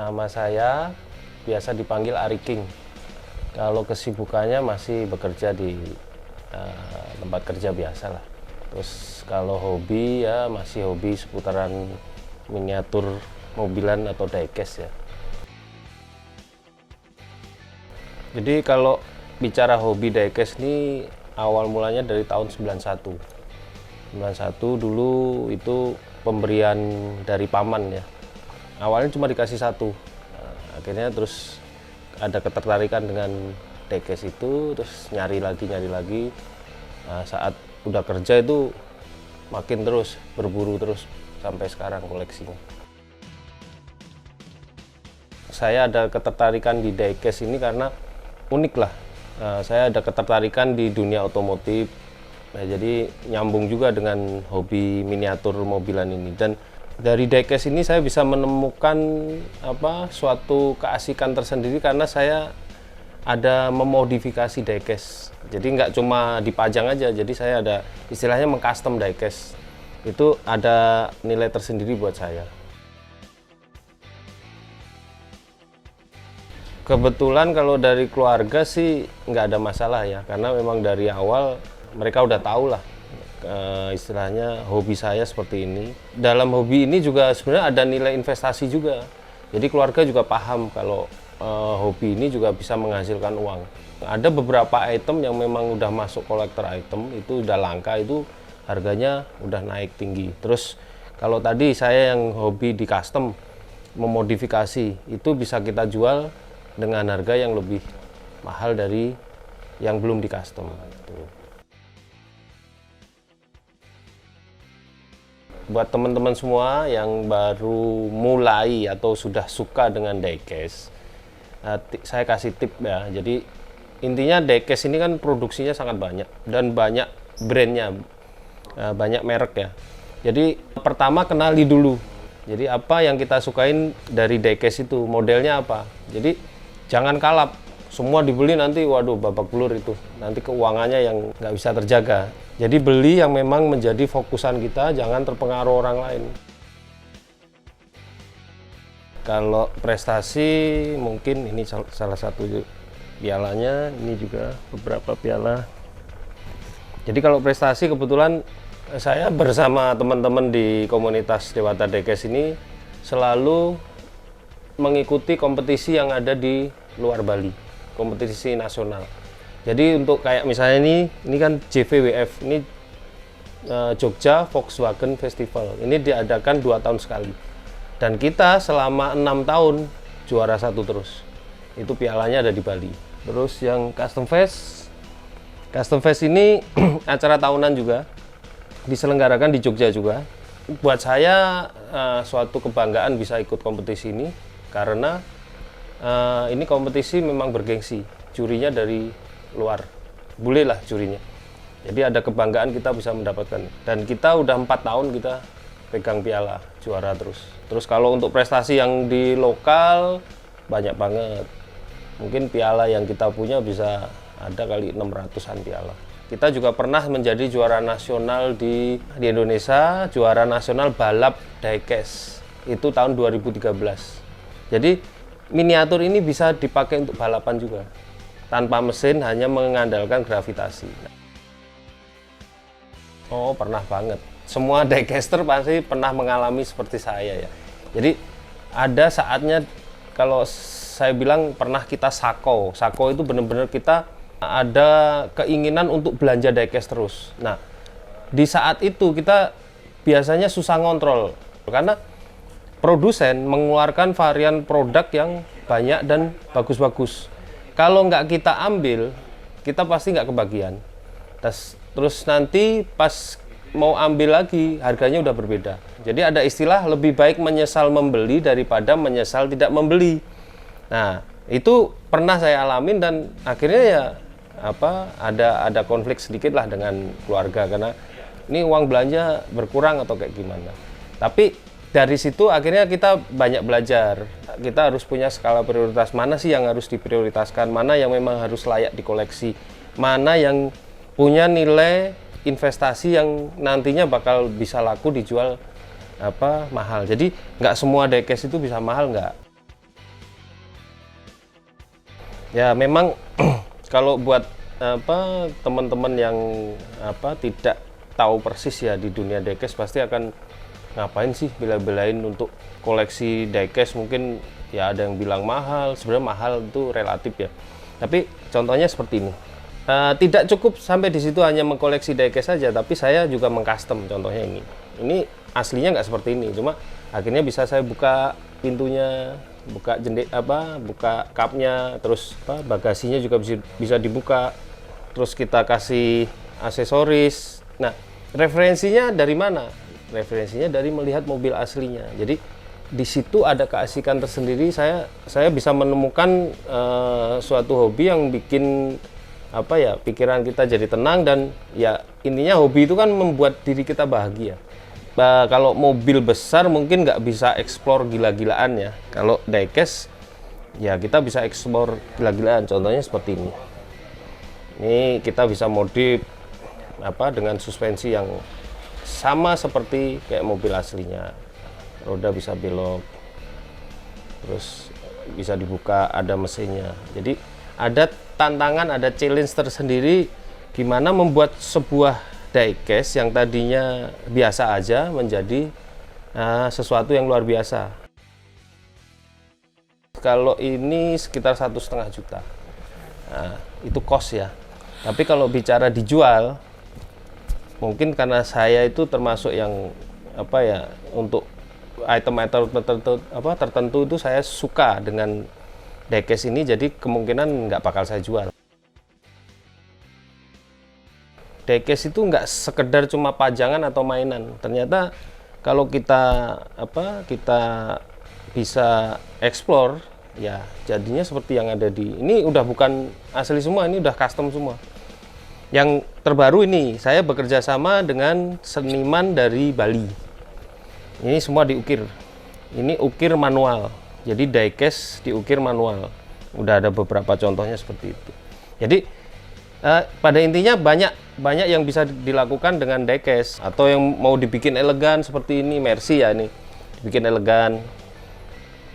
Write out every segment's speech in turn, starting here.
Nama saya biasa dipanggil Ari King. Kalau kesibukannya masih bekerja di tempat kerja biasa lah. Terus kalau hobi ya masih hobi seputaran miniatur mobilan atau diecast ya. Jadi kalau bicara hobi diecast ini awal mulanya dari tahun 91. 91 dulu itu pemberian dari paman ya. Awalnya cuma dikasih satu. Nah, akhirnya terus ada ketertarikan dengan diecast itu, terus nyari lagi. Nah, saat udah kerja itu makin terus berburu terus sampai sekarang koleksinya. Saya ada ketertarikan di diecast ini karena unik lah. Saya ada ketertarikan di dunia otomotif. Nah, jadi nyambung juga dengan hobi miniatur mobilan ini, dan dari diecast ini saya bisa menemukan suatu keasikan tersendiri karena saya ada memodifikasi diecast. Jadi nggak cuma dipajang aja, jadi saya ada istilahnya mengcustom diecast. Itu ada nilai tersendiri buat saya. Kebetulan kalau dari keluarga sih nggak ada masalah ya, karena memang dari awal mereka udah tahu lah istilahnya hobi saya seperti ini. Dalam hobi ini juga sebenarnya ada nilai investasi juga. Jadi keluarga juga paham kalau hobi ini juga bisa menghasilkan uang. Ada beberapa item yang memang udah masuk kolektor item, itu udah langka, itu harganya udah naik tinggi. Terus kalau tadi saya yang hobi di custom, memodifikasi, itu bisa kita jual dengan harga yang lebih mahal dari yang belum di custom. Buat teman-teman semua yang baru mulai atau sudah suka dengan diecast, saya kasih tip ya. Jadi intinya diecast ini kan produksinya sangat banyak dan banyak brandnya, banyak merek ya. Jadi pertama kenali dulu. Jadi apa yang kita sukain dari diecast itu, modelnya apa. Jadi jangan kalap, semua dibeli nanti waduh babak belur itu. Nanti keuangannya yang nggak bisa terjaga. Jadi beli yang memang menjadi fokusan kita, jangan terpengaruh orang lain. Kalau prestasi mungkin ini salah satu pialanya, ini juga beberapa piala. Jadi kalau prestasi kebetulan saya bersama teman-teman di komunitas Dewata Diecast ini selalu mengikuti kompetisi yang ada di luar Bali, kompetisi nasional. Jadi untuk kayak misalnya ini kan JVWF, ini Jogja Volkswagen Festival. Ini diadakan 2 tahun sekali. Dan kita selama 6 tahun juara 1 terus. Itu pialanya ada di Bali. Terus yang Custom Fest ini acara tahunan juga, diselenggarakan di Jogja juga. Buat saya suatu kebanggaan bisa ikut kompetisi ini karena ini kompetisi memang bergengsi. Jurinya dari luar, boleh lah jurinya. Jadi ada kebanggaan kita bisa mendapatkan, dan kita udah 4 tahun kita pegang piala juara terus. Terus kalau untuk prestasi yang di lokal banyak banget, mungkin piala yang kita punya bisa ada kali 600-an piala. Kita juga pernah menjadi juara nasional di Indonesia, juara nasional balap diecast itu tahun 2013. Jadi miniatur ini bisa dipakai untuk balapan juga, tanpa mesin, hanya mengandalkan gravitasi. Oh, pernah banget. Semua diecaster pasti pernah mengalami seperti saya ya. Jadi ada saatnya kalau saya bilang pernah kita sako itu benar-benar kita ada keinginan untuk belanja diecast terus. Nah, di saat itu kita biasanya susah ngontrol karena produsen mengeluarkan varian produk yang banyak dan bagus-bagus. Kalau nggak kita ambil, kita pasti nggak kebagian. Terus nanti pas mau ambil lagi, harganya udah berbeda. Jadi ada istilah lebih baik menyesal membeli daripada menyesal tidak membeli. Nah, itu pernah saya alamin dan akhirnya ya ada konflik sedikit lah dengan keluarga karena ini uang belanja berkurang atau kayak gimana. Tapi dari situ akhirnya kita banyak belajar. Kita harus punya skala prioritas, mana sih yang harus diprioritaskan, mana yang memang harus layak dikoleksi, mana yang punya nilai investasi yang nantinya bakal bisa laku dijual mahal. Jadi nggak semua diecast itu bisa mahal, nggak. Ya memang kalau buat apa teman-teman yang apa tidak tahu persis ya di dunia diecast, pasti akan ngapain sih bela-belain untuk koleksi diecast. Mungkin ya ada yang bilang mahal, sebenarnya mahal itu relatif ya. Tapi contohnya seperti ini. Tidak cukup sampai di situ hanya mengkoleksi diecast saja, tapi saya juga mengcustom. Contohnya ini. Ini aslinya nggak seperti ini, cuma akhirnya bisa saya buka pintunya, buka buka cupnya, terus bagasinya juga bisa dibuka. Terus kita kasih aksesoris. Nah, referensinya dari mana? Referensinya dari melihat mobil aslinya. Jadi di situ ada keasikan tersendiri. Saya bisa menemukan suatu hobi yang bikin apa ya, pikiran kita jadi tenang, dan ya intinya hobi itu kan membuat diri kita bahagia. Kalau mobil besar mungkin nggak bisa explore gila-gilaan ya. Kalau diecast ya kita bisa explore gila-gilaan. Contohnya seperti ini. Ini kita bisa modif apa dengan suspensi yang sama seperti kayak mobil aslinya. Roda bisa belok, terus bisa dibuka, ada mesinnya. Jadi ada tantangan, ada challenge tersendiri gimana membuat sebuah diecast yang tadinya biasa aja menjadi sesuatu yang luar biasa. Kalau ini sekitar 1,5 juta, nah, itu cost ya. Tapi kalau bicara dijual, mungkin karena saya itu termasuk yang apa ya, untuk item-item tertentu itu saya suka dengan diecast ini, jadi kemungkinan nggak bakal saya jual. Diecast itu nggak sekedar cuma pajangan atau mainan. Ternyata kalau kita bisa explore ya jadinya seperti yang ada di ini. Udah bukan asli semua, ini udah custom semua. Yang terbaru ini saya bekerja sama dengan seniman dari Bali. Ini semua diukir. Ini ukir manual. Jadi diecast diukir manual. Udah ada beberapa contohnya seperti itu. Jadi pada intinya banyak yang bisa dilakukan dengan diecast. Atau yang mau dibikin elegan seperti ini, Mercy ya, ini dibikin elegan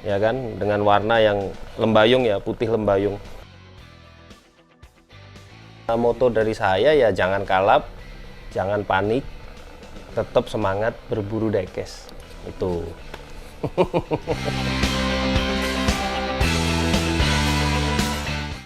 ya kan, dengan warna yang lembayung ya, putih lembayung. Moto dari saya ya jangan kalap, jangan panik, tetap semangat berburu diecast itu.